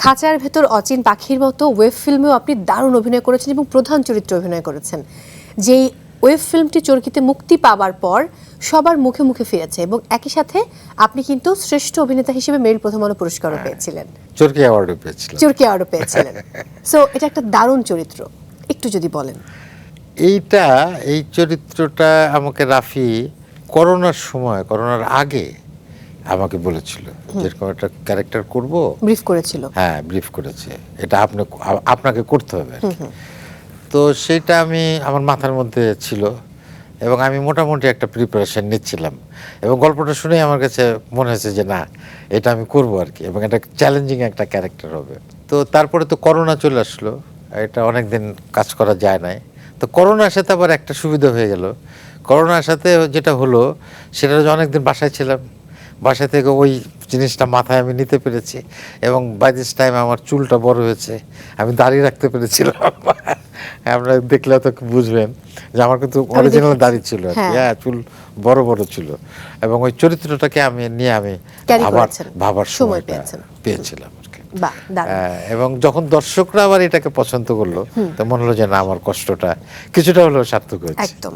খাঁচার ভেতর অচিন পাখির মতো ওয়েব ফিল্মেও আপনি দারুণ অভিনয় করেছেন এবং প্রধান চরিত্রে অভিনয় করেছেন, যেই ওয়েব ফিল্মটি চরকিতে মুক্তি পাওয়ার পর সবার মুখে মুখে ফিরেছে এবং একই সাথে আপনি কিন্তু শ্রেষ্ঠ অভিনেতা হিসেবে মেরিল প্রথম আলো পুরস্কারও পেয়েছিলেন, চরকি অ্যাওয়ার্ডও পেয়েছিলেন। সো এটা একটা দারুণ চরিত্র, একটু যদি বলেন। এই চরিত্রটা আমাকে রাফি করোনার আগে আমাকে বলেছিল যেরকম একটা ক্যারেক্টার করব, ব্রিফ করেছিল। হ্যাঁ ব্রিফ করেছে, এটা আপনাকে করতে হবে আর কি। তো সেটা আমার মাথার মধ্যে ছিল এবং আমি মোটামুটি একটা প্রিপারেশন নিচ্ছিলাম এবং গল্পটা শুনেই আমার কাছে মনে হয়েছে যে না, এটা আমি করবো আর কি, এবং এটা চ্যালেঞ্জিং একটা ক্যারেক্টার হবে। তো তারপরে তো করোনা চলে আসলো, এটা অনেক দিন কাজ করা যায় নাই। তো করোনার সাথে আবার একটা সুবিধা হয়ে গেল, করোনার সাথে যেটা হলো সেটা হচ্ছে অনেকদিন বাসায় ছিলাম, বাসা থেকে ওই জিনিসটা মাথায় আমি নিতে পেরেছি এবং বাই দিস টাইম আমার চুলটা বড় হয়েছে, আমি দাড়ি রাখতে পেরেছিলাম। আপনারা দেখলে তো বুঝবেন যে আমার কিন্তু অরিজিনাল দাড়ি ছিল আর কি, হ্যাঁ চুল বড় বড় ছিল এবং ওই চরিত্রটাকে আমি ভাবার সময় পেয়েছিলাম আর কি। এবং যখন দর্শকরা আবার এটাকে পছন্দ করলো তো মনে হলো যে না, আমার কষ্টটা কিছুটা হলেও সার্থক হয়েছে। একদম।